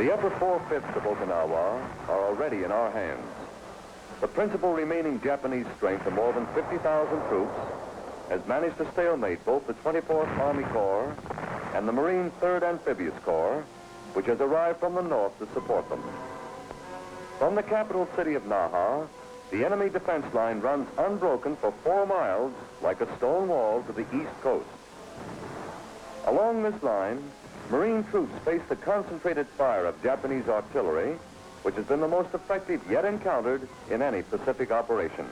The upper 4/5 of Okinawa are already in our hands. The principal remaining Japanese strength of more than 50,000 troops has managed to stalemate both the 24th Army Corps and the Marine 3rd Amphibious Corps, which has arrived from the north to support them. From the capital city of Naha, the enemy defense line runs unbroken for 4 miles like a stone wall to the east coast. Along this line, Marine troops face the concentrated fire of Japanese artillery, which has been the most effective yet encountered in any Pacific operation.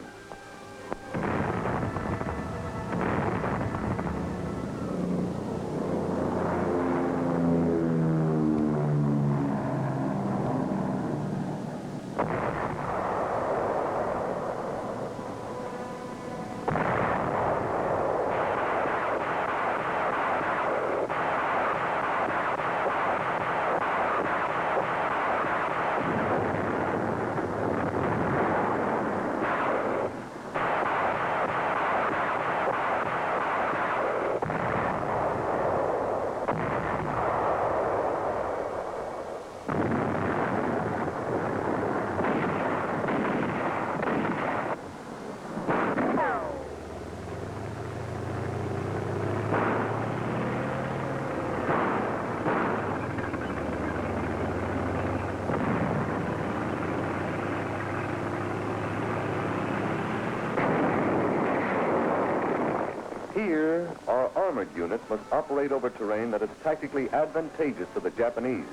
Here, our armored units must operate over terrain that is tactically advantageous to the Japanese.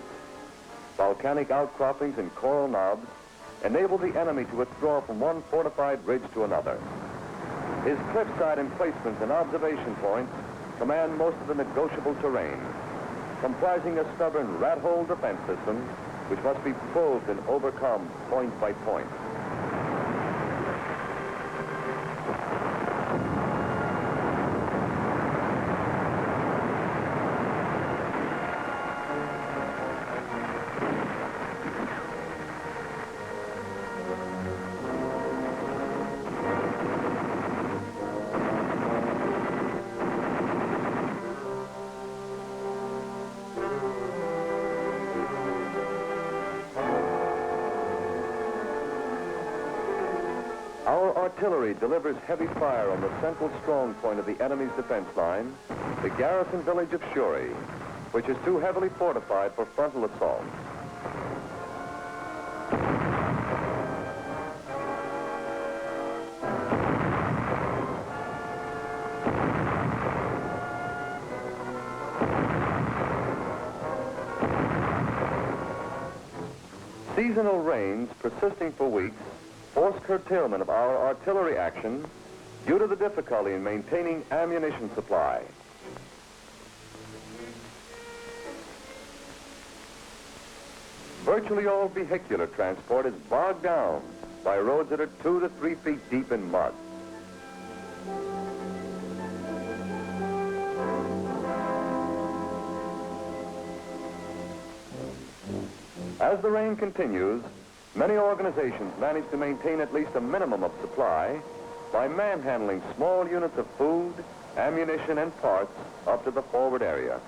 Volcanic outcroppings and coral knobs enable the enemy to withdraw from one fortified ridge to another. His cliffside emplacements and observation points command most of the negotiable terrain, comprising a stubborn rat-hole defense system which must be probed and overcome point by point. Our artillery delivers heavy fire on the central strong point of the enemy's defense line, the garrison village of Shuri, which is too heavily fortified for frontal assault. Seasonal rains persisting for weeks force curtailment of our artillery action due to the difficulty in maintaining ammunition supply. Virtually all vehicular transport is bogged down by roads that are 2 to 3 feet deep in mud. As the rain continues, many organizations manage to maintain at least a minimum of supply by manhandling small units of food, ammunition, and parts up to the forward area.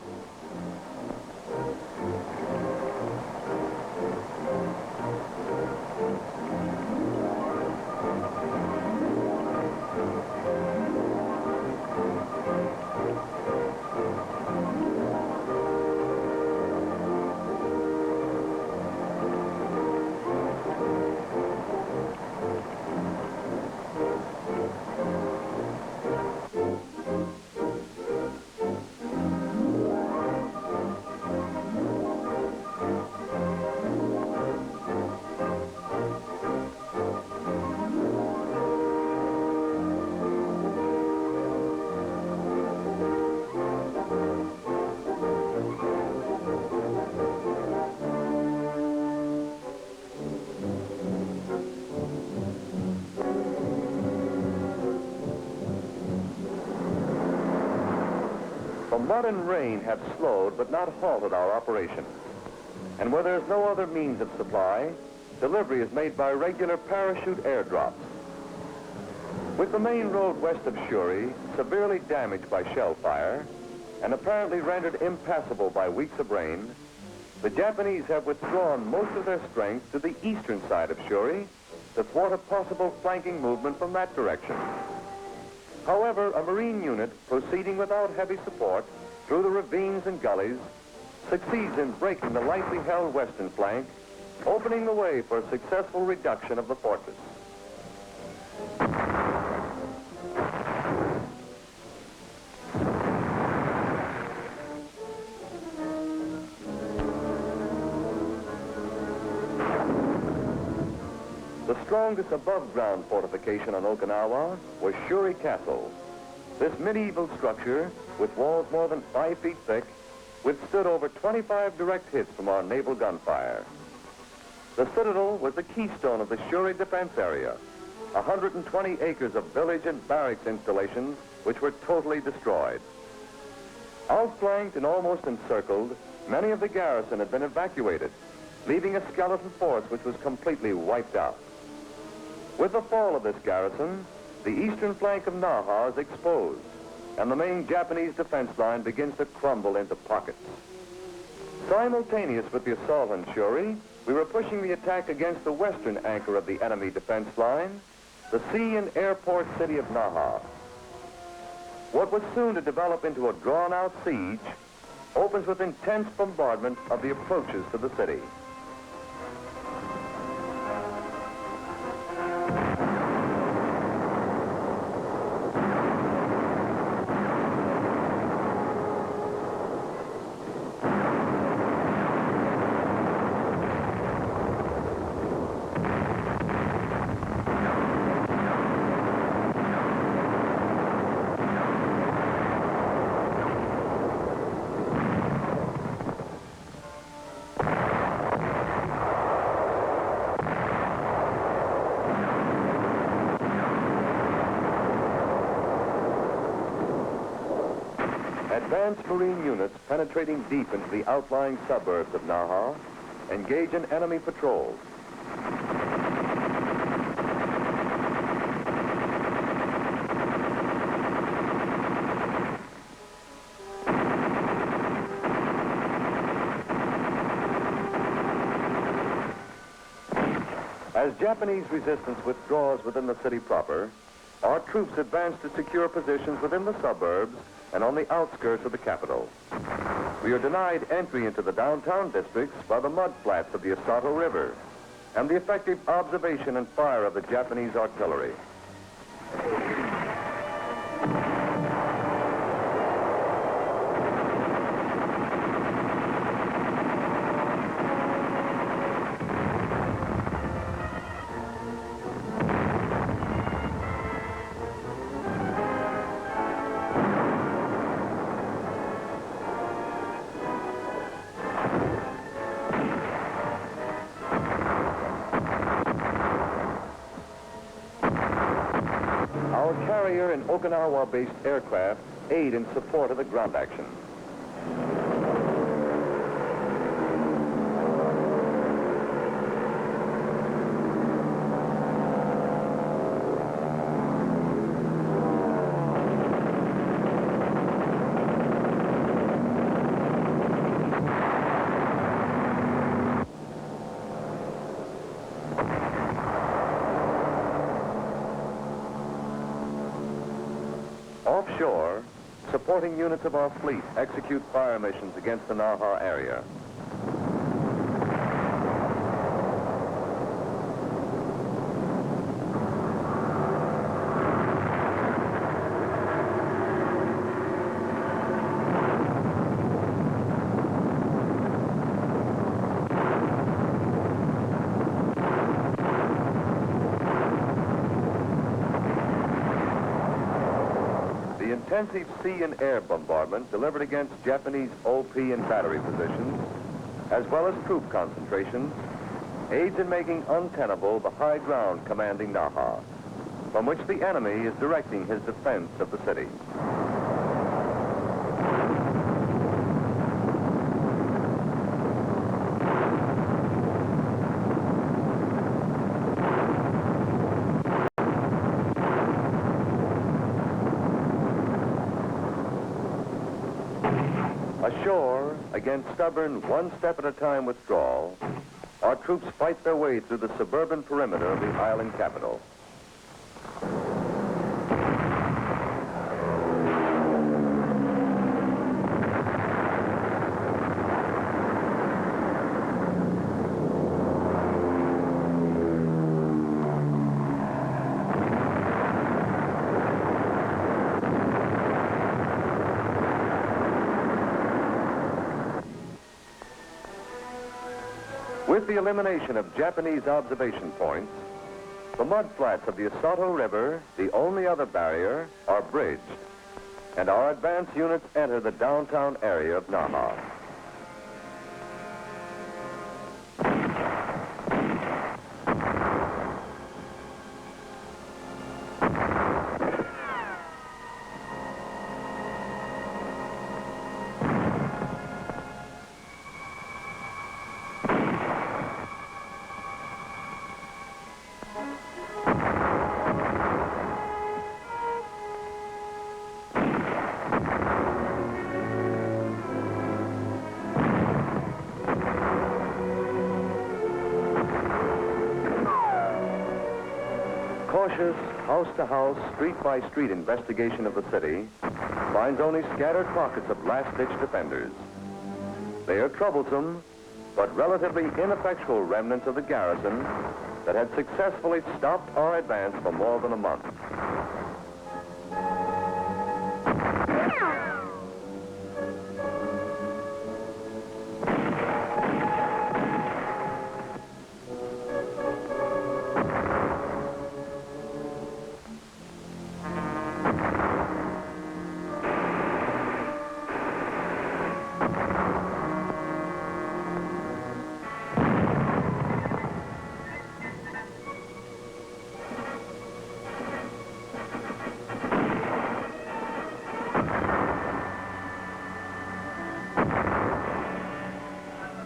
The mud and rain have slowed but not halted our operation. And where there's no other means of supply, delivery is made by regular parachute airdrops. With the main road west of Shuri severely damaged by shell fire and apparently rendered impassable by weeks of rain, The Japanese have withdrawn most of their strength to the eastern side of Shuri to thwart a possible flanking movement from that direction. However, a Marine unit proceeding without heavy support through the ravines and gullies succeeds in breaking the lightly held western flank, opening the way for a successful reduction of the fortress. The strongest above-ground fortification on Okinawa was Shuri Castle. This medieval structure, with walls more than 5 feet thick, withstood over 25 direct hits from our naval gunfire. The citadel was the keystone of the Shuri defense area, 120 acres of village and barracks installations which were totally destroyed. Outflanked and almost encircled, many of the garrison had been evacuated, leaving a skeleton force which was completely wiped out. With the fall of this garrison, the eastern flank of Naha is exposed, and the main Japanese defense line begins to crumble into pockets. Simultaneous with the assault on Shuri, we were pushing the attack against the western anchor of the enemy defense line, the sea and airport city of Naha. What was soon to develop into a drawn-out siege opens with intense bombardment of the approaches to the city. Advanced Marine units penetrating deep into the outlying suburbs of Naha engage in enemy patrols. As Japanese resistance withdraws within the city proper, our troops advance to secure positions within the suburbs and on the outskirts of the capital. We are denied entry into the downtown districts by the mud flats of the Asato River and the effective observation and fire of the Japanese artillery. Our carrier and Okinawa-based aircraft aid in support of the ground action. Offshore, supporting units of our fleet execute fire missions against the Naha area. The intensive sea and air bombardment delivered against Japanese OP and battery positions, as well as troop concentrations, aids in making untenable the high ground commanding Naha, from which the enemy is directing his defense of the city. Ashore, against stubborn one-step-at-a-time withdrawal, our troops fight their way through the suburban perimeter of the island capital. With the elimination of Japanese observation points, the mudflats of the Asato River, the only other barrier, are bridged, and our advance units enter the downtown area of Naha. Cautious house-to-house, street-by-street investigation of the city finds only scattered pockets of last-ditch defenders. They are troublesome, but relatively ineffectual remnants of the garrison that had successfully stopped our advance for more than a month.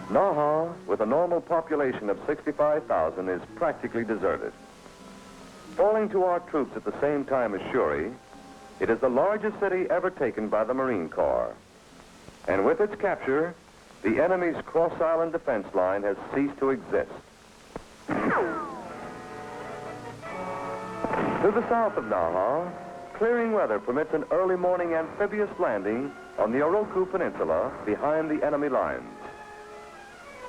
Naha, with a normal population of 65,000, is practically deserted. Falling to our troops at the same time as Shuri, it is the largest city ever taken by the Marine Corps. And with its capture, the enemy's cross-island defense line has ceased to exist. To the south of Naha, clearing weather permits an early morning amphibious landing on the Oroku Peninsula behind the enemy lines.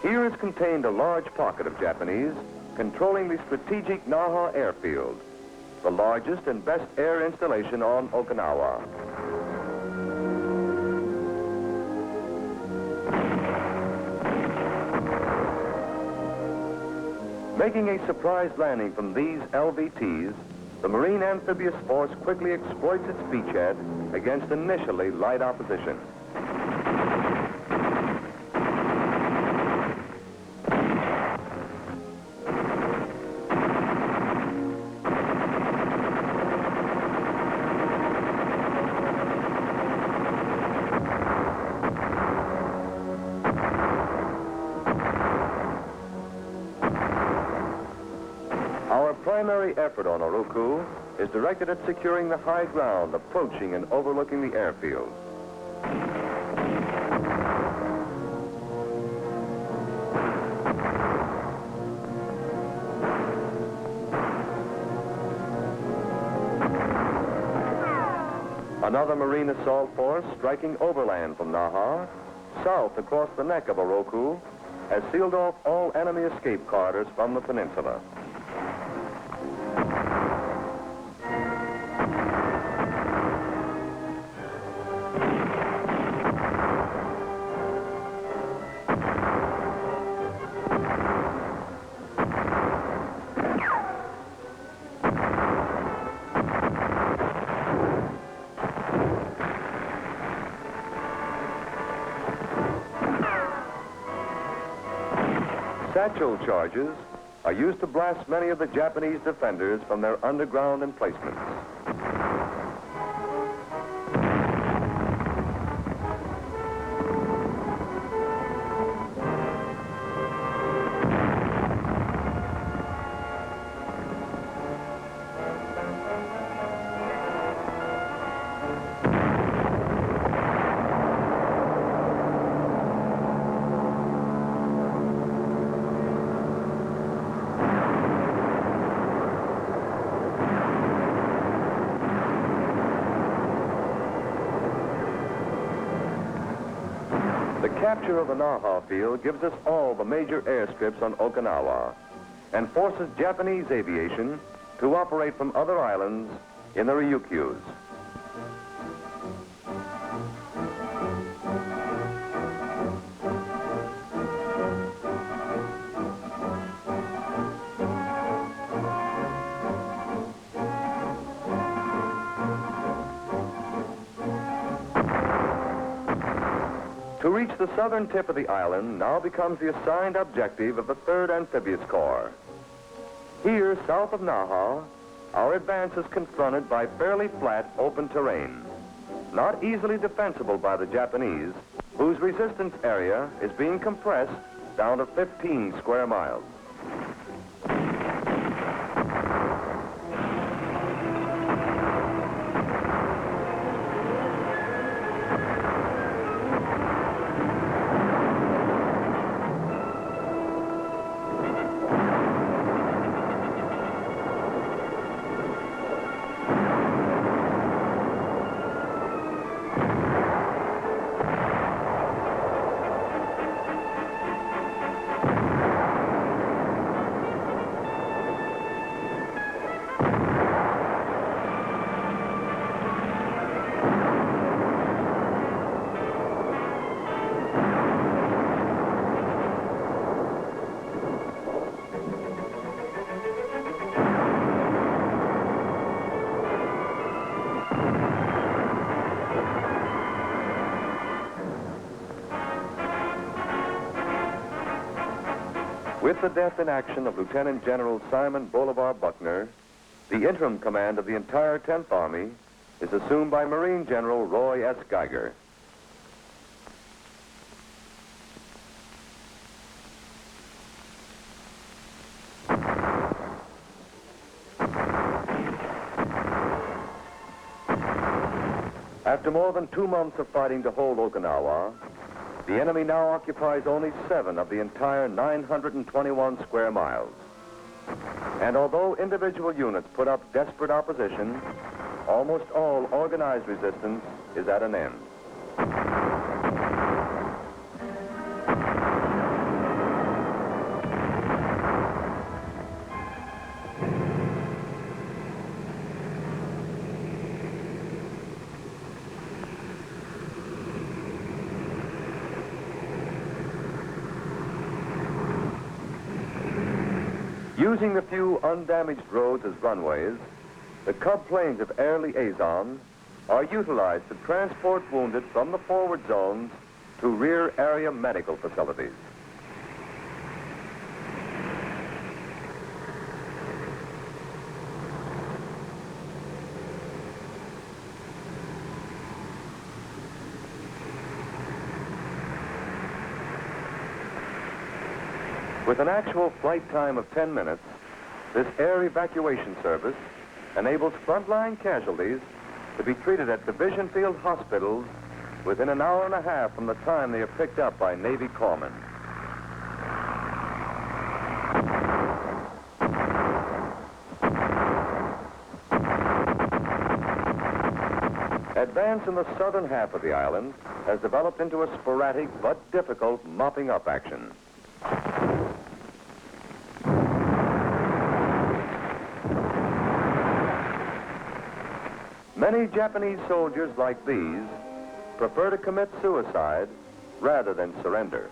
Here is contained a large pocket of Japanese controlling the strategic Naha airfield, the largest and best air installation on Okinawa. Making a surprise landing from these LVTs, the Marine Amphibious Force quickly exploits its beachhead against initially light opposition. Our primary effort on Oroku is directed at securing the high ground approaching and overlooking the airfield. Another Marine assault force striking overland from Naha, south across the neck of Oroku, has sealed off all enemy escape corridors from the peninsula. Satchel charges are used to blast many of the Japanese defenders from their underground emplacements. The capture of the Naha field gives us all the major airstrips on Okinawa and forces Japanese aviation to operate from other islands in the Ryukyus. To reach the southern tip of the island now becomes the assigned objective of the 3rd Amphibious Corps. Here, south of Naha, our advance is confronted by fairly flat, open terrain, not easily defensible by the Japanese, whose resistance area is being compressed down to 15 square miles. With the death in action of Lieutenant General Simon Bolivar Buckner, the interim command of the entire 10th Army is assumed by Marine General Roy S. Geiger. After more than 2 months of fighting to hold Okinawa, the enemy now occupies only 7 of the entire 921 square miles. And although individual units put up desperate opposition, almost all organized resistance is at an end. Using the few undamaged roads as runways, the Cub planes of air liaison are utilized to transport wounded from the forward zones to rear area medical facilities. With an actual flight time of 10 minutes, this air evacuation service enables frontline casualties to be treated at division field hospitals within an hour and a half from the time they are picked up by Navy corpsmen. Advance in the southern half of the island has developed into a sporadic but difficult mopping up action. Many Japanese soldiers like these prefer to commit suicide rather than surrender.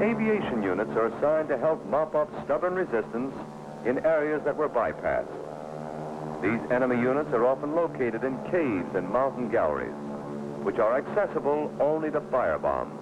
Aviation units are assigned to help mop up stubborn resistance in areas that were bypassed. These enemy units are often located in caves and mountain galleries, which are accessible only to firebombs.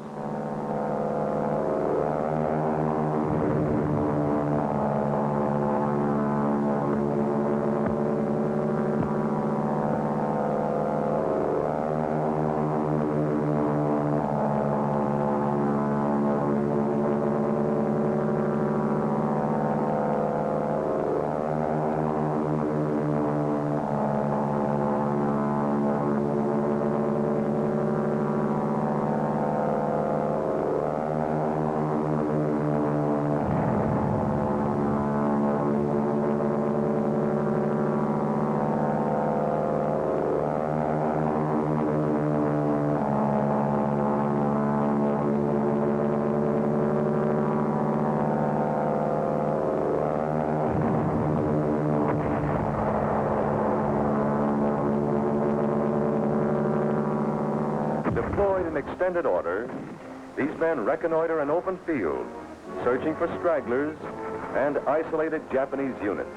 Deployed in extended order, these men reconnoiter an open field, searching for stragglers and isolated Japanese units.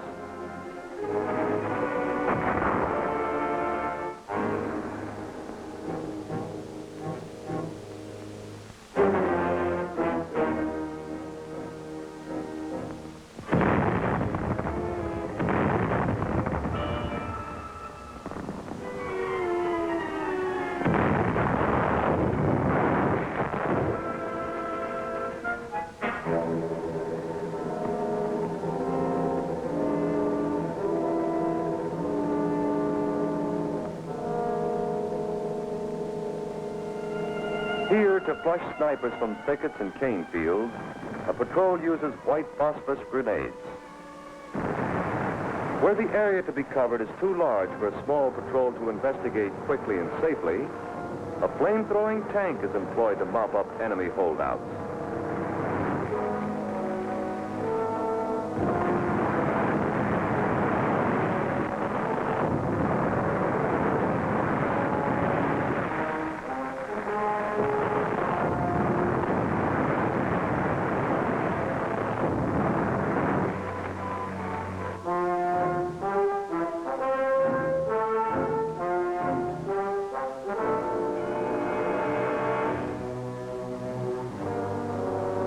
Here, to flush snipers from thickets and cane fields, a patrol uses white phosphorus grenades. Where the area to be covered is too large for a small patrol to investigate quickly and safely, a flame-throwing tank is employed to mop up enemy holdouts.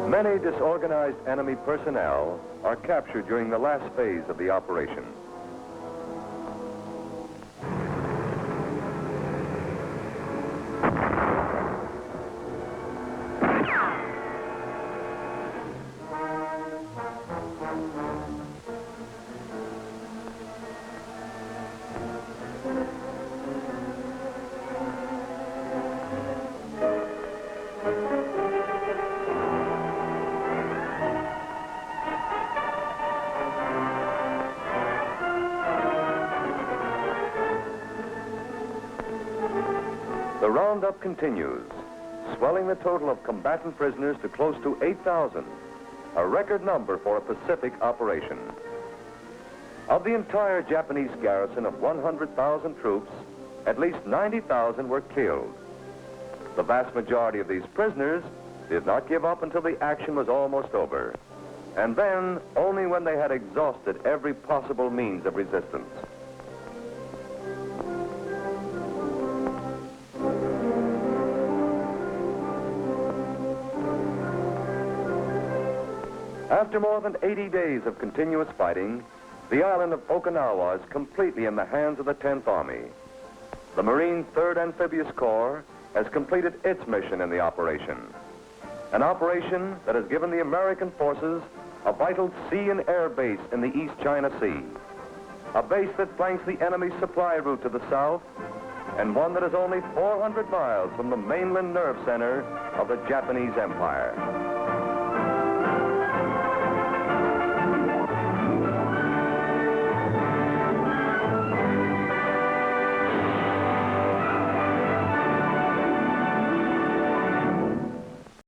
Many disorganized enemy personnel are captured during the last phase of the operation. The roundup continues, swelling the total of combatant prisoners to close to 8,000, a record number for a Pacific operation. Of the entire Japanese garrison of 100,000 troops, at least 90,000 were killed. The vast majority of these prisoners did not give up until the action was almost over, and then only when they had exhausted every possible means of resistance. After more than 80 days of continuous fighting, the island of Okinawa is completely in the hands of the 10th Army. The Marine 3rd Amphibious Corps has completed its mission in the operation, an operation that has given the American forces a vital sea and air base in the East China Sea, a base that flanks the enemy's supply route to the south, and one that is only 400 miles from the mainland nerve center of the Japanese Empire.